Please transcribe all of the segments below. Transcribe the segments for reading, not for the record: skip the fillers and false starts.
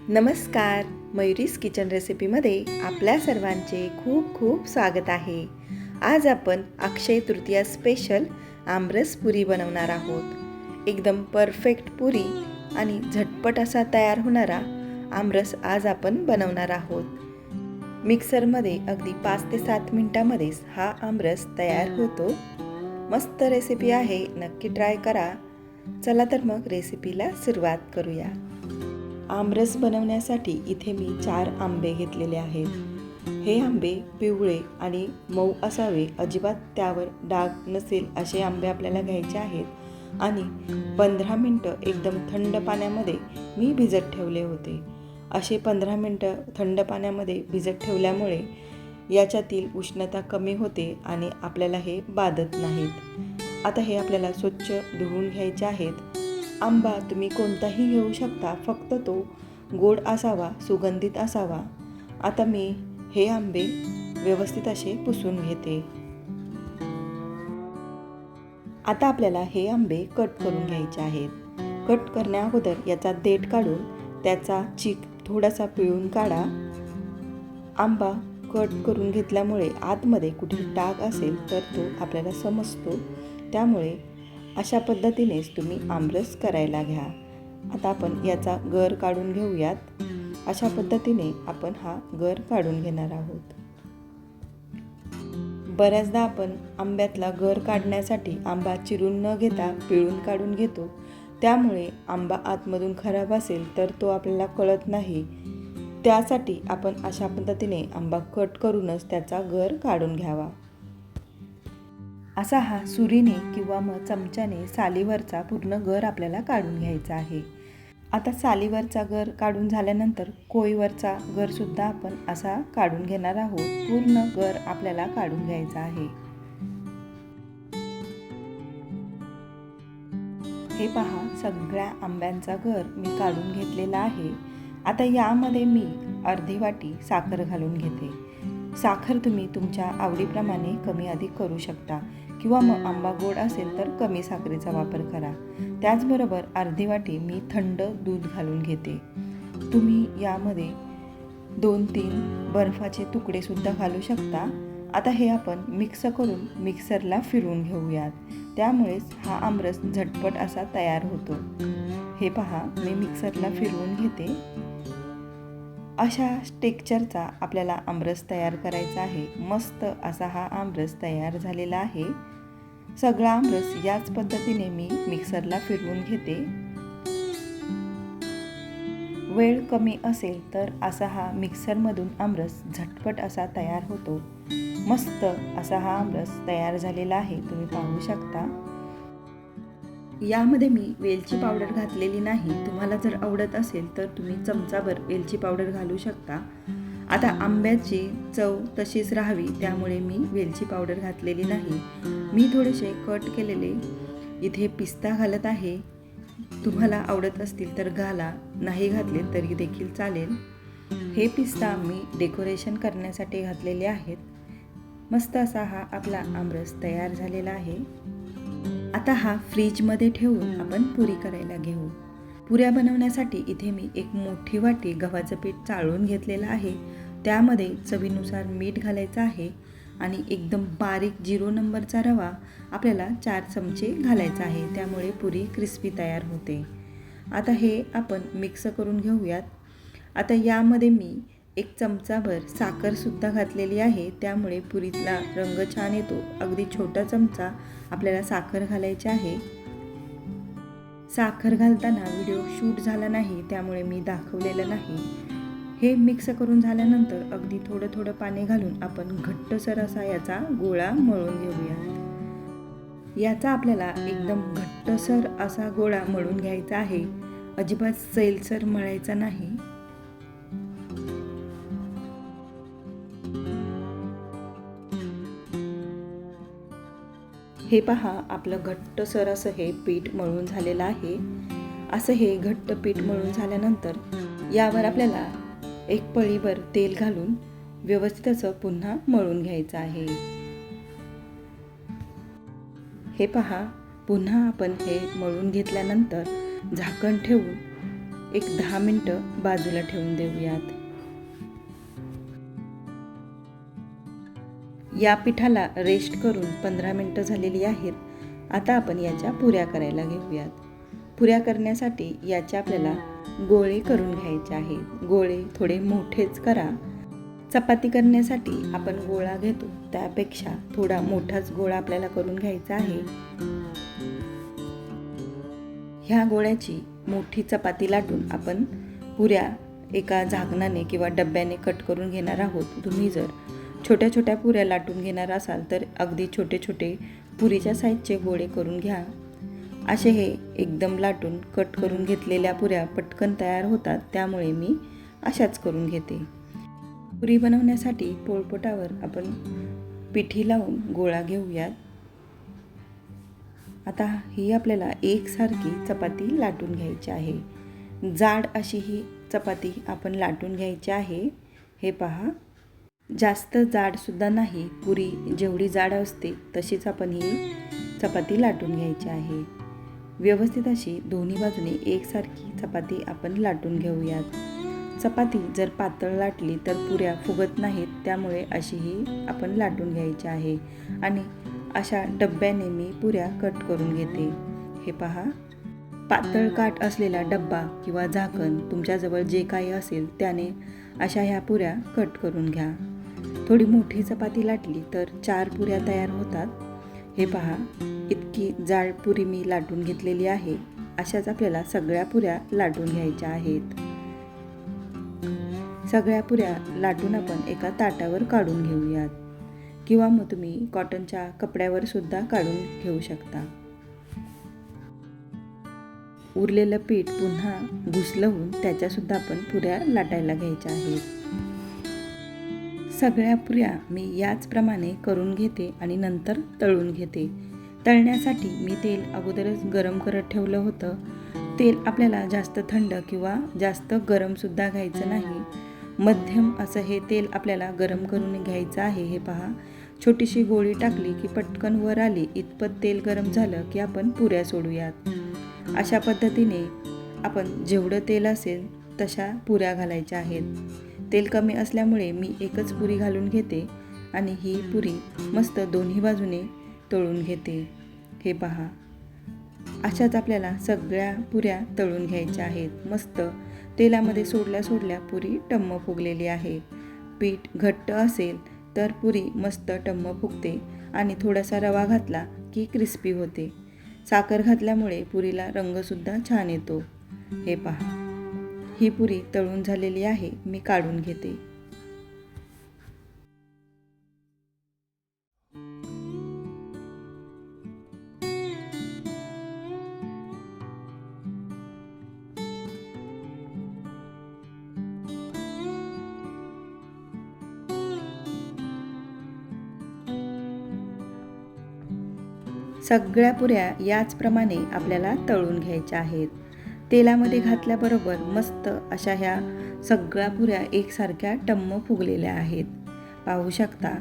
नमस्कार, मयुरीज किचन रेसिपीमध्ये आपल्या सर्वांचे खूप खूप स्वागत आहे. आज आपण अक्षय तृतीया स्पेशल आमरस पुरी बनवणार आहोत. एकदम परफेक्ट पुरी आणि झटपट असा तयार होणारा आमरस आज आपण बनवणार आहोत. मिक्सरमध्ये अगदी 5 ते 7 मिनिटांमध्येच हा आमरस तयार होतो. मस्त रेसिपी आहे, नक्की ट्राय करा. चला तर मग रेसिपीला सुरुवात करूया. आमरस बनवण्यासाठी इथे मी 4 आंबे घेतलेले आहेत. हे आंबे पिवळे आणि मऊ असावे, अजिबात त्यावर डाग नसेल असे आंबे आपल्याला घ्यायचे आहेत आणि 15 मिनटं एकदम थंड पाण्यामध्ये मी भिजत ठेवले होते. असे 15 मिनटं थंड पाण्यामध्ये भिजत ठेवल्यामुळे याच्यातील उष्णता कमी होते आणि आपल्याला हे बाधत नाहीत. आता हे आपल्याला स्वच्छ धुवून घ्यायचे आहेत. आंबा तुम्ही कोणताही घेऊ शकता, फक्त तो गोड असावा, सुगंधित असावा. आता मी हे आंबे व्यवस्थित असे पुसून घेते. आता आपल्याला हे आंबे कट करून घ्यायचे आहेत. कट करण्या अगोदर याचा देठ काढून त्याचा चीक थोडासा पिळून काढा. आंबा कट करून घेतल्यामुळे आतमध्ये कुठे डाग असेल तर तो आपल्याला समजतो. त्यामुळे अशा पद्धतीनेच तुम्ही आमरस करायला घ्या. आता आपण याचा गर काढून घेऊयात. अशा पद्धतीने आपण हा गर काढून घेणार आहोत. बऱ्याचदा आपण आंब्यातला गर काढण्यासाठी आंबा चिरून न घेता पिळून काढून घेतो. त्यामुळे आंबा आतमधून खराब असेल तर तो आपल्याला कळत नाही. त्यासाठी आपण अशा पद्धतीने आंबा कट करूनच त्याचा गर काढून घ्यावा. असा हा सुरीने किंवा मग चमच्याने सालीवरचा पूर्ण गर आपल्याला काढून घ्यायचा आहे. आता सालीवरचा गर काढून झाल्यानंतर कोळीवरचा गरसुद्धा आपण असा काढून घेणार आहोत. पूर्ण गर आपल्याला काढून घ्यायचा आहे. हे पहा, सगळ्या आंब्यांचा गर मी काढून घेतलेला आहे. आता यामध्ये मी अर्धी वाटी साखर घालून घेते. साखर तुम्ही तुमच्या आवडीप्रमाणे कमी अधिक करू शकता किंवा मग आंबा गोड असेल तर कमी साखरेचा वापर करा. त्याचबरोबर अर्धी वाटी मी थंड दूध घालून घेते. तुम्ही यामध्ये 2-3 बर्फाचे तुकडेसुद्धा घालू शकता. आता हे आपण मिक्स करून मिक्सरला फिरवून घेऊयात. त्यामुळेच हा आमरस झटपट असा तयार होतो. हे पहा, मी मिक्सरला फिरवून घेते. अशा टेक्स्चरचा आपल्याला आमरस तयार करायचा आहे. मस्त असा हा आमरस तयार झालेला आहे. सगळा आमरस याच पद्धतीने मी मिक्सरला फिरवून घेते. वेळ कमी असेल तर असा हा मिक्सरमधून आमरस झटपट असा तयार होतो. मस्त असा हा आमरस तयार झालेला आहे, तुम्ही पाहू शकता. यामध्ये मी वेलची पावडर घातलेली नाही. तुम्हाला जर आवडत असेल तर तुम्ही चमचाभर वेलची पावडर घालू शकता. आता आंब्याची चव तशीच राहावी त्यामुळे मी वेलची पावडर घातलेली नाही. मी थोडेसे कट केलेले इथे पिस्ता घालत आहे. तुम्हाला आवडत असतील तर घाला, नाही घातले तरी देखील चालेल. हे पिस्ता मी डेकोरेशन करण्यासाठी घातलेले आहेत. मस्त असा हा आपला आमरस तयार झालेला आहे. आता हा फ्रीजमध्ये ठेवून आपण पुरी करायला घेऊ. पुऱ्या बनवण्यासाठी इथे मी एक मोठी वाटी गव्हाचं पीठ चाळून घेतलेलं आहे. त्यामध्ये चवीनुसार मीठ घालायचं आहे आणि एकदम बारीक 0 नंबरचा रवा आपल्याला 4 चमचे घालायचा आहे. त्यामुळे पुरी क्रिस्पी तयार होते. आता हे आपण मिक्स करून घेऊयात. आता यामध्ये मी 1 चमचाभर साखरसुद्धा घातलेली आहे. त्यामुळे पुरीतला रंग छान येतो. अगदी छोटा चमचा आपल्याला साखर घालायची आहे. साखर घालताना व्हिडिओ शूट झाला नाही त्यामुळे मी दाखवलेलं नाही. हे मिक्स करून झाल्यानंतर अगदी थोडं थोडं पाणी घालून आपण घट्टसर असा याचा गोळा मळून घेऊया. याचा आपल्याला एकदम घट्टसर असा गोळा मळून घ्यायचा आहे. अजिबात सैलसर मळायचा नाही. हे पहा, आपलं घट्टसर असं हे पीठ मळून झालेलं आहे. असं हे घट्ट पीठ मळून झाल्यानंतर यावर आपल्याला 1 पळीभर तेल घालून व्यवस्थित असं पुन्हा मळून घ्यायचं आहे. हे पहा, पुन्हा आपण हे मळून घेतल्यानंतर झाकण ठेवून एक 10 मिनटं बाजूला ठेवून देऊयात. या पिठाला रेस्ट करून 15 मिनटं झालेली आहेत. आता आपण याच्या पुऱ्या करायला घेऊयात. पुऱ्या करण्यासाठी याचे आपल्याला गोळे करून घ्यायचे आहेत. गोळे थोडे मोठेच करा. चपाती करण्यासाठी आपण गोळा घेतो त्यापेक्षा थोडा मोठाच गोळा आपल्याला करून घ्यायचा आहे. ह्या गोळ्याची मोठी चपाती लाटून आपण पुऱ्या एका झाकणाने किंवा डब्याने कट करून घेणार आहोत. तुम्ही जर छोट्या छोट्या पुऱ्या लाटून घेणार असाल तर अगदी छोटे छोटे पुरीच्या साईजचे गोळे करून घ्या. असे हे एकदम लाटून कट करून घेतलेल्या पुऱ्या पटकन तयार होतात, त्यामुळे मी अशाच करून घेते. पुरी बनवण्यासाठी पोळपाटावर आपण पिठी लावून गोळा घेऊयात. आता ही आपल्याला एकसारखी चपाती लाटून घ्यायची आहे. जाड अशी ही चपाती आपण लाटून घ्यायची आहे. हे पहा, जास्त जाडसुद्धा नाही. पुरी जेवढी जाड असते तशीच आपण ही चपाती लाटून घ्यायची आहे. व्यवस्थित अशी दोन्ही बाजूने एकसारखी चपाती आपण लाटून घेऊयात. चपाती जर पातळ लाटली तर पुऱ्या फुगत नाहीत, त्यामुळे अशी ही आपण लाटून घ्यायची आहे. आणि अशा डब्याने मी पुऱ्या कट करून घेते. हे पहा, पातळ काठ असलेला डब्बा किंवा झाकण तुमच्याजवळ जे काही असेल त्याने अशा ह्या पुऱ्या कट करून घ्या. थोडी मोठी चपाती लाटली तर 4 पुऱ्या तयार होतात. हे पहा, इतकी जाड पुरी मी लाटून घेतलेली आहे. अशाच आपल्याला सगळ्या पुऱ्या लाटून घ्यायच्या आहेत. सगळ्या पुऱ्या लाटून आपण एका ताटावर काढून घेऊयात किंवा मग तुम्ही कॉटनच्या कपड्यावर सुद्धा काढून घेऊ शकता. उरलेलं पीठ पुन्हा घुसलवून त्याच्यासुद्धा आपण पुऱ्या लाटायला घ्यायच्या आहेत. सगळ्या पुऱ्या मी याचप्रमाणे करून घेते आणि नंतर तळून घेते. तळण्यासाठी मी तेल अगोदरच गरम करत ठेवलं होतं. तेल आपल्याला जास्त थंड किंवा जास्त गरमसुद्धा घ्यायचं नाही. मध्यम असं हे तेल आपल्याला गरम करून घ्यायचं आहे. हे पहा, छोटीशी गोळी टाकली की पटकन वर आली इतपत तेल गरम झालं की आपण पुऱ्या सोडूयात. अशा पद्धतीने आपण जेवढं तेल असेल तशा पुऱ्या घालायच्या आहेत. तेल कमी असल्यामुळे मी एकच पुरी घालून घेते आणि ही पुरी मस्त दोन्ही बाजूने तळून घेते. हे पहा, अशाच आपल्याला सगळ्या पुऱ्या तळून घ्यायच्या आहेत. मस्त तेलामध्ये सोडल्या पुरी टम्म फुगलेली आहे. पीठ घट्ट असेल तर पुरी मस्त टम्म फुगते आणि थोडासा रवा घातला की क्रिस्पी होते. साखर घातल्यामुळे पुरीला रंगसुद्धा छान येतो. हे पहा, ही पुरी तळून झालेली आहे. मी काढून घेते. सगळ्या पुऱ्या याचप्रमाणे आपल्याला तळून घ्यायच्या आहेत. तेलामध्ये घातल्याबरोबर मस्त अशा ह्या सगळ्या पुऱ्या एकसारख्या टम्म फुगलेल्या आहेत. पाहू शकता.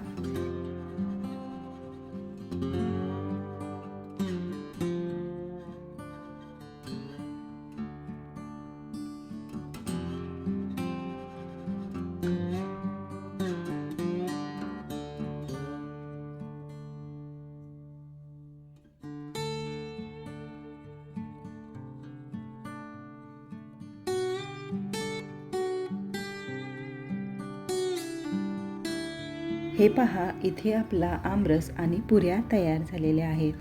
हे पहा, इथे आपला आमरस आणि पुऱ्या तयार झालेल्या आहेत.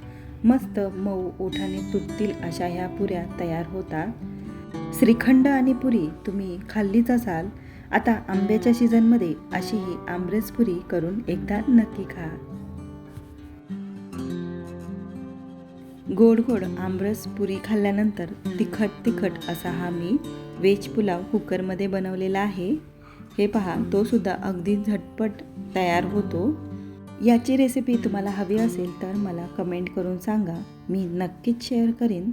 मस्त मऊ ओठाने तुटतील अशा ह्या पुऱ्या तयार होतात. श्रीखंड आणि पुरी तुम्ही खाल्लीच असाल. आता आंब्याच्या सीझनमध्ये अशी ही आमरस पुरी करून एकदा नक्की खा. गोड गोड आमरस पुरी खाल्ल्यानंतर तिखट असा हा मी व्हेज पुलाव कुकरमध्ये बनवलेला आहे. हे पहा, तो सुद्धा अगदी झटपट तयार होतो. याची रेसिपी तुम्हाला हवी असेल तर मला कमेंट करून सांगा, मी नक्कीच शेअर करीन.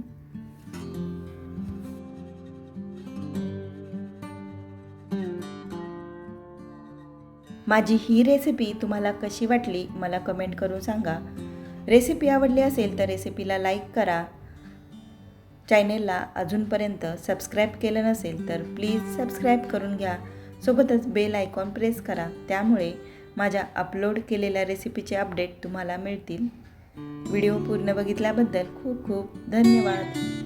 माझी ही रेसिपी तुम्हाला कशी वाटली मला कमेंट करून सांगा. रेसिपी आवडली असेल तर रेसिपीला लाईक करा. चॅनेलला अजूनपर्यंत सबस्क्राईब केलं नसेल तर प्लीज सबस्क्राईब करून घ्या. सोबतच बेल आयकॉन प्रेस करा. त्यामुळे माझ्या अपलोड केलेल्या रेसिपीचे अपडेट तुम्हाला मिळतील. व्हिडिओ पूर्ण बघितल्याबद्दल खूप खूप धन्यवाद.